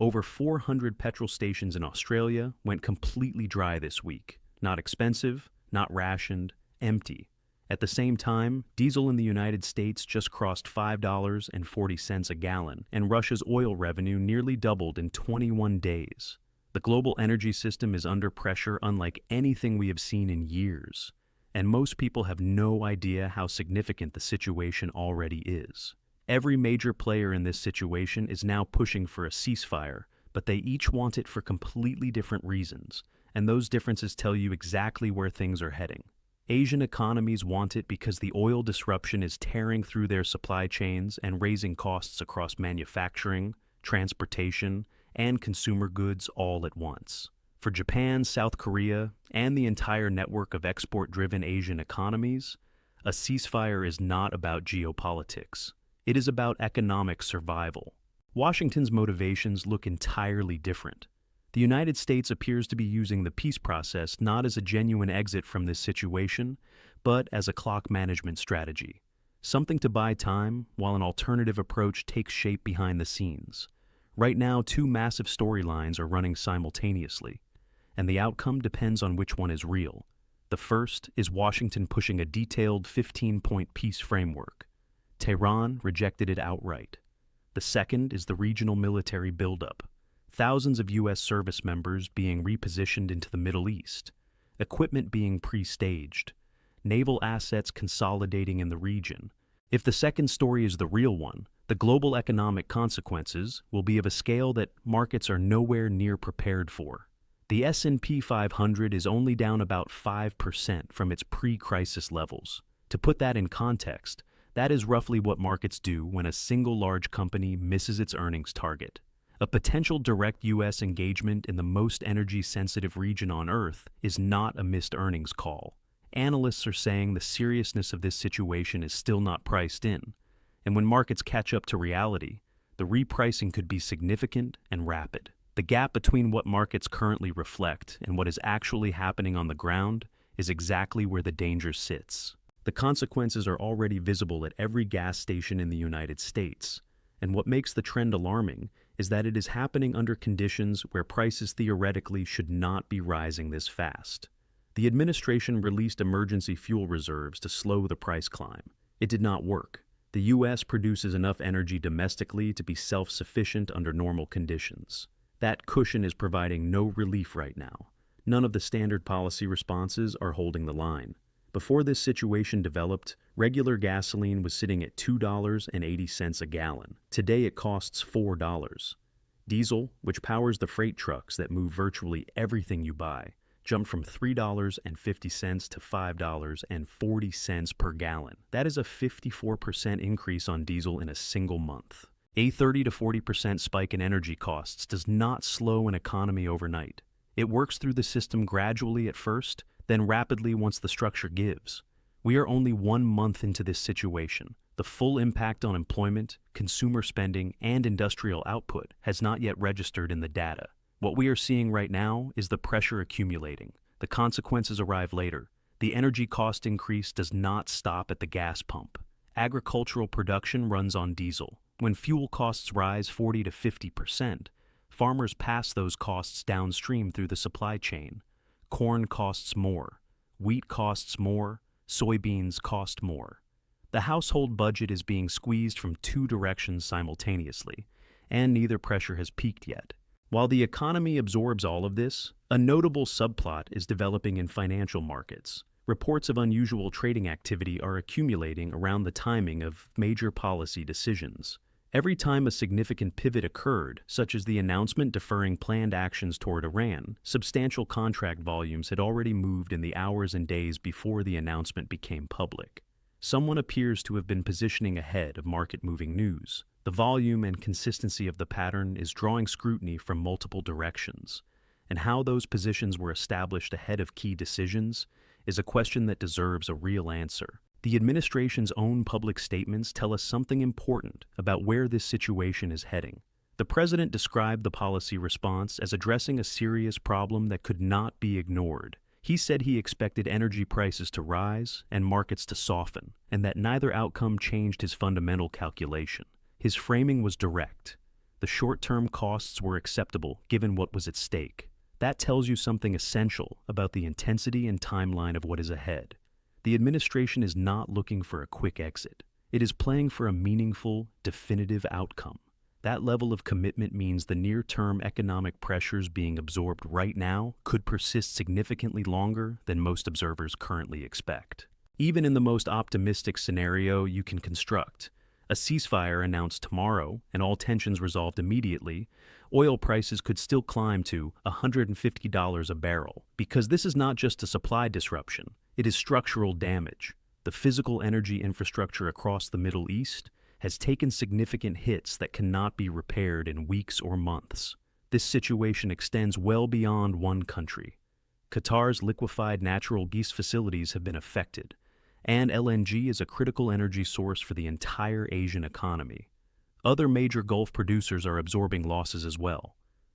Over 400 petrol stations in Australia went completely dry this week. Not expensive, not rationed, empty. At the same time, diesel in the United States just crossed $5.40 a gallon, and Russia's oil revenue nearly doubled in 21 days. The global energy system is under pressure unlike anything we have seen in years, and most people have no idea how significant the situation already is. Every major player in this situation is now pushing for a ceasefire, but they each want it for completely different reasons, and those differences tell you exactly where things are heading. Asian economies want it because the oil disruption is tearing through their supply chains and raising costs across manufacturing, transportation, and consumer goods all at once. For Japan, South Korea, and the entire network of export-driven Asian economies, a ceasefire is not about geopolitics. It is about economic survival. Washington's motivations look entirely different. The United States appears to be using the peace process not as a genuine exit from this situation, but as a clock management strategy. Something to buy time while an alternative approach takes shape behind the scenes. Right now, two massive storylines are running simultaneously, and the outcome depends on which one is real. The first is Washington pushing a detailed 15-point peace framework. Tehran rejected it outright. The second is the regional military buildup. Thousands of U.S. service members being repositioned into the Middle East, equipment being pre-staged, naval assets consolidating in the region. If the second story is the real one, the global economic consequences will be of a scale that markets are nowhere near prepared for. The S&P 500 is only down about 5% from its pre-crisis levels. To put that in context, that is roughly what markets do when a single large company misses its earnings target. A potential direct U.S. engagement in the most energy-sensitive region on Earth is not a missed earnings call. Analysts are saying the seriousness of this situation is still not priced in, and when markets catch up to reality, the repricing could be significant and rapid. The gap between what markets currently reflect and what is actually happening on the ground is exactly where the danger sits. The consequences are already visible at every gas station in the United States, and what makes the trend alarming is that it is happening under conditions where prices theoretically should not be rising this fast. The administration released emergency fuel reserves to slow the price climb. It did not work. The U.S. produces enough energy domestically to be self-sufficient under normal conditions. That cushion is providing no relief right now. None of the standard policy responses are holding the line. Before this situation developed, regular gasoline was sitting at $2.80 a gallon. Today it costs $4. Diesel, which powers the freight trucks that move virtually everything you buy, jumped from $3.50 to $5.40 per gallon. That is a 54% increase on diesel in a single month. A 30 to 40% spike in energy costs does not slow an economy overnight. It works through the system gradually at first, then rapidly once the structure gives. We are only 1 month into this situation. The full impact on employment, consumer spending, and industrial output has not yet registered in the data. What we are seeing right now is the pressure accumulating. The consequences arrive later. The energy cost increase does not stop at the gas pump. Agricultural production runs on diesel. When fuel costs rise 40 to 50%, farmers pass those costs downstream through the supply chain. Corn costs more, wheat costs more, soybeans cost more. The household budget is being squeezed from two directions simultaneously, and neither pressure has peaked yet. While the economy absorbs all of this, a notable subplot is developing in financial markets. Reports of unusual trading activity are accumulating around the timing of major policy decisions. Every time a significant pivot occurred, such as the announcement deferring planned actions toward Iran, substantial contract volumes had already moved in the hours and days before the announcement became public. Someone appears to have been positioning ahead of market-moving news. The volume and consistency of the pattern is drawing scrutiny from multiple directions, and how those positions were established ahead of key decisions is a question that deserves a real answer. The administration's own public statements tell us something important about where this situation is heading. The president described the policy response as addressing a serious problem that could not be ignored. He said he expected energy prices to rise and markets to soften, and that neither outcome changed his fundamental calculation. His framing was direct. the short-term costs were acceptable given what was at stake. That tells you something essential about the intensity and timeline of what is ahead. The administration is not looking for a quick exit. It is playing for a meaningful, definitive outcome. That level of commitment means the near-term economic pressures being absorbed right now could persist significantly longer than most observers currently expect. Even in the most optimistic scenario you can construct, a ceasefire announced tomorrow and all tensions resolved immediately, oil prices could still climb to $150 a barrel, because this is not just a supply disruption, it is structural damage. The physical energy infrastructure across the Middle East has taken significant hits that cannot be repaired in weeks or months. This situation extends well beyond one country. Qatar's liquefied natural gas facilities have been affected, and LNG is a critical energy source for the entire Asian economy. Other major Gulf producers are absorbing losses as well.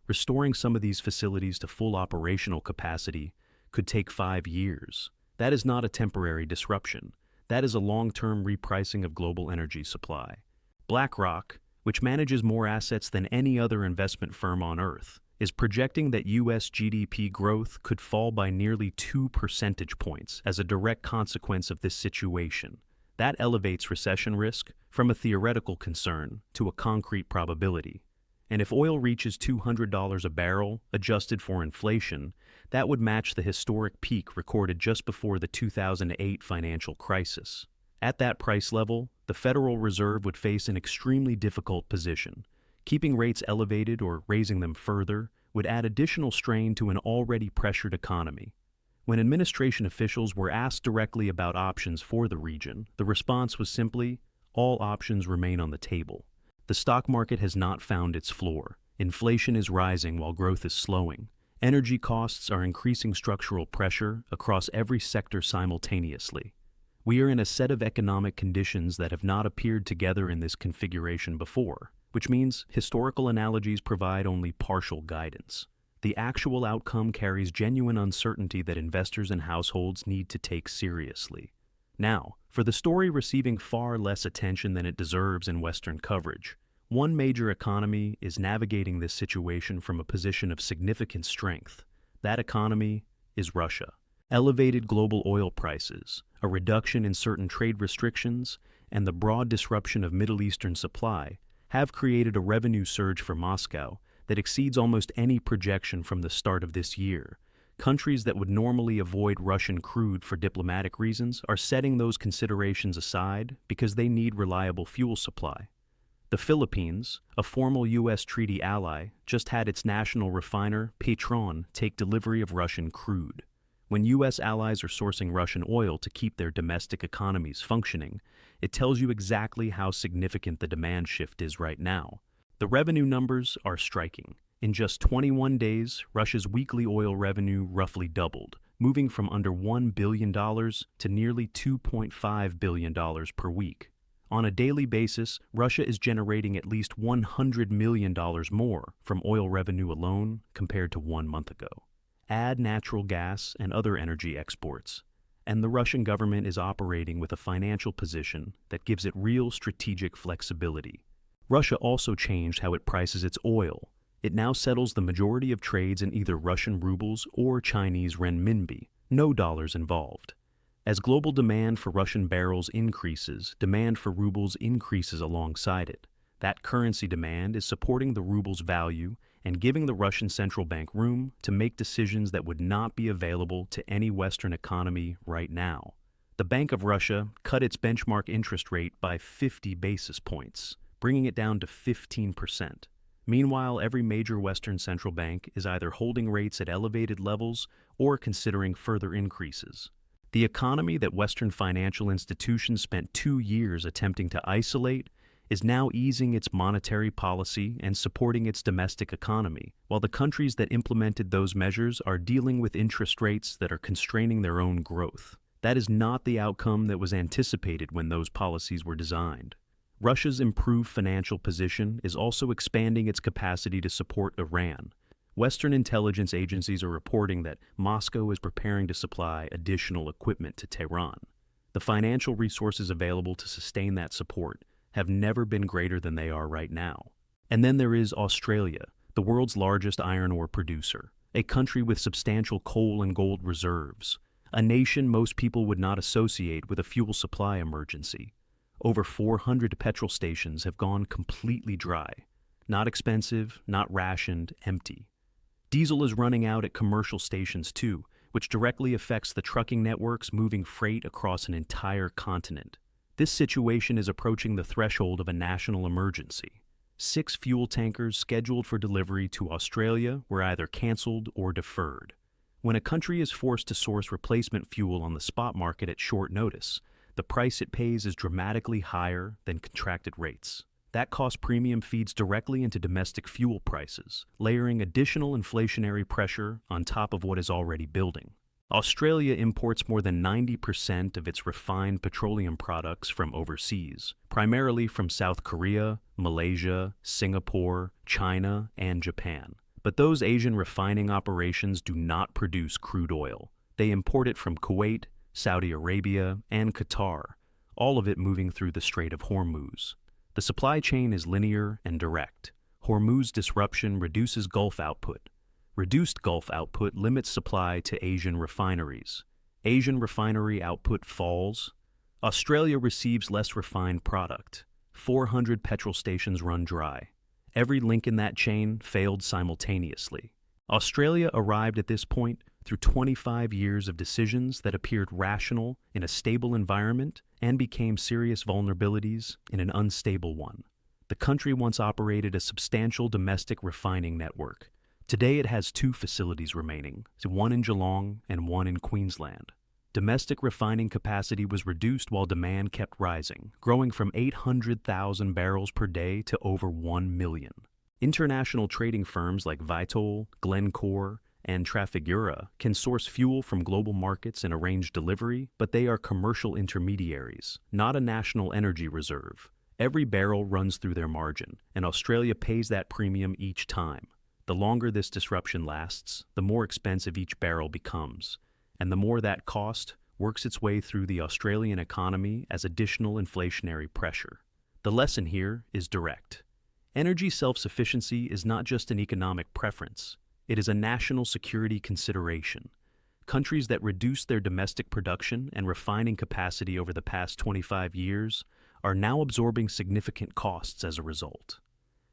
Restoring some of these facilities to full operational capacity could take 5 years. That is not a temporary disruption. That is a long-term repricing of global energy supply. BlackRock, which manages more assets than any other investment firm on Earth, is projecting that US GDP growth could fall by nearly 2 percentage points as a direct consequence of this situation. That elevates recession risk from a theoretical concern to a concrete probability. And if oil reaches $200 a barrel, adjusted for inflation, that would match the historic peak recorded just before the 2008 financial crisis. At that price level, the Federal Reserve would face an extremely difficult position. Keeping rates elevated or raising them further would add additional strain to an already pressured economy. When administration officials were asked directly about options for the region, the response was simply, all options remain on the table. The stock market has not found its floor. Inflation is rising while growth is slowing. Energy costs are increasing structural pressure across every sector simultaneously. We are in a set of economic conditions that have not appeared together in this configuration before, which means historical analogies provide only partial guidance. The actual outcome carries genuine uncertainty that investors and households need to take seriously. Now, for the story receiving far less attention than it deserves in Western coverage, one major economy is navigating this situation from a position of significant strength. That economy is Russia. Elevated global oil prices, a reduction in certain trade restrictions, and the broad disruption of Middle Eastern supply have created a revenue surge for Moscow that exceeds almost any projection from the start of this year. Countries that would normally avoid Russian crude for diplomatic reasons are setting those considerations aside because they need reliable fuel supply. The Philippines, a formal U.S. treaty ally, just had its national refiner, Petrol, take delivery of Russian crude. When U.S. allies are sourcing Russian oil to keep their domestic economies functioning, it tells you exactly how significant the demand shift is right now. The revenue numbers are striking. In just 21 days, Russia's weekly oil revenue roughly doubled, moving from under $1 billion to nearly $2.5 billion per week. On a daily basis, Russia is generating at least $100 million more from oil revenue alone compared to 1 month ago. Add natural gas and other energy exports, and the Russian government is operating with a financial position that gives it real strategic flexibility. Russia also changed how it prices its oil. It now settles the majority of trades in either Russian rubles or Chinese renminbi, no dollars involved. As global demand for Russian barrels increases, demand for rubles increases alongside it. That currency demand is supporting the ruble's value and giving the Russian central bank room to make decisions that would not be available to any Western economy right now. The Bank of Russia cut its benchmark interest rate by 50 basis points, bringing it down to 15%. Meanwhile, every major Western central bank is either holding rates at elevated levels or considering further increases. The economy that Western financial institutions spent 2 years attempting to isolate is now easing its monetary policy and supporting its domestic economy, while the countries that implemented those measures are dealing with interest rates that are constraining their own growth. That is not the outcome that was anticipated when those policies were designed. Russia's improved financial position is also expanding its capacity to support Iran. Western intelligence agencies are reporting that Moscow is preparing to supply additional equipment to Tehran. The financial resources available to sustain that support have never been greater than they are right now. And then there is Australia, the world's largest iron ore producer, a country with substantial coal and gold reserves, a nation most people would not associate with a fuel supply emergency. Over 400 petrol stations have gone completely dry. Not expensive, not rationed, empty. Diesel is running out at commercial stations too, which directly affects the trucking networks moving freight across an entire continent. This situation is approaching the threshold of a national emergency. 6 fuel tankers scheduled for delivery to Australia were either canceled or deferred. When a country is forced to source replacement fuel on the spot market at short notice, the price it pays is dramatically higher than contracted rates. That cost premium feeds directly into domestic fuel prices, layering additional inflationary pressure on top of what is already building. Australia imports more than 90% of its refined petroleum products from overseas, primarily from South Korea, Malaysia, Singapore, China, and Japan. But those Asian refining operations do not produce crude oil. They import it from Kuwait, Saudi Arabia, and Qatar, all of it moving through the Strait of Hormuz. The supply chain is linear and direct. Hormuz disruption reduces Gulf output. Reduced Gulf output limits supply to Asian refineries. Asian refinery output falls. Australia receives less refined product. 400 petrol stations run dry. Every link in that chain failed simultaneously. Australia arrived at this point through 25 years of decisions that appeared rational in a stable environment and became serious vulnerabilities in an unstable one. The country once operated a substantial domestic refining network. Today it has 2 facilities remaining, one in Geelong and one in Queensland. Domestic refining capacity was reduced while demand kept rising, growing from 800,000 barrels per day to over 1 million. International trading firms like Vitol, Glencore, and Trafigura can source fuel from global markets and arrange delivery, but they are commercial intermediaries, not a national energy reserve. Every barrel runs through their margin, and Australia pays that premium each time. The longer this disruption lasts, the more expensive each barrel becomes, and the more that cost works its way through the Australian economy as additional inflationary pressure. The lesson here is direct. Energy self-sufficiency is not just an economic preference. It is a national security consideration. Countries that reduced their domestic production and refining capacity over the past 25 years are now absorbing significant costs as a result.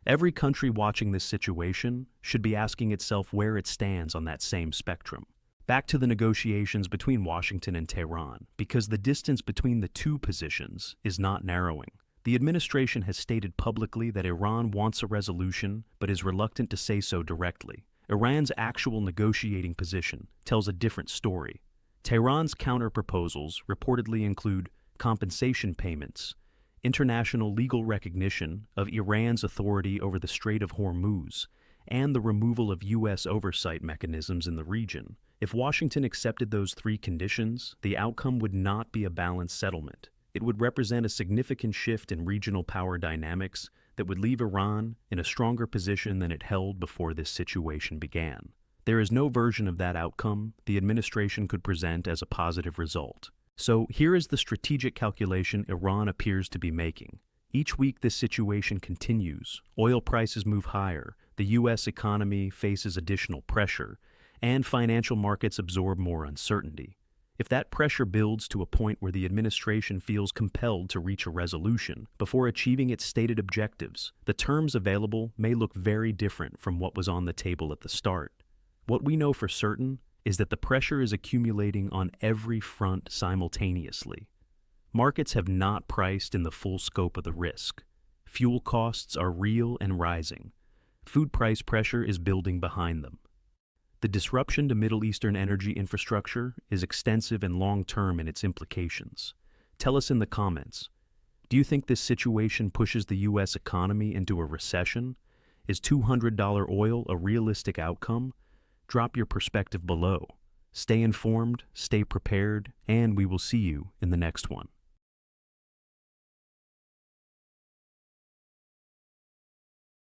Every country watching this situation should be asking itself where it stands on that same spectrum. Back to the negotiations between Washington and Tehran, because the distance between the two positions is not narrowing. The administration has stated publicly that Iran wants a resolution, but is reluctant to say so directly. Iran's actual negotiating position tells a different story. Tehran's counter-proposals reportedly include compensation payments, international legal recognition of Iran's authority over the Strait of Hormuz, and the removal of U.S. oversight mechanisms in the region. If Washington accepted those 3 conditions, the outcome would not be a balanced settlement. It would represent a significant shift in regional power dynamics that would leave Iran in a stronger position than it held before this situation began. There is no version of that outcome the administration could present as a positive result. So here is the strategic calculation Iran appears to be making. Each week this situation continues. Oil prices move higher, the U.S. economy faces additional pressure, and financial markets absorb more uncertainty. If that pressure builds to a point where the administration feels compelled to reach a resolution before achieving its stated objectives, the terms available may look very different from what was on the table at the start. What we know for certain is that the pressure is accumulating on every front simultaneously. Markets have not priced in the full scope of the risk. Fuel costs are real and rising. Food price pressure is building behind them. The disruption to Middle Eastern energy infrastructure is extensive and long-term in its implications. Tell us in the comments. Do you think this situation pushes the U.S. economy into a recession? Is $200 oil a realistic outcome? Drop your perspective below. Stay informed, stay prepared, and we will see you in the next one.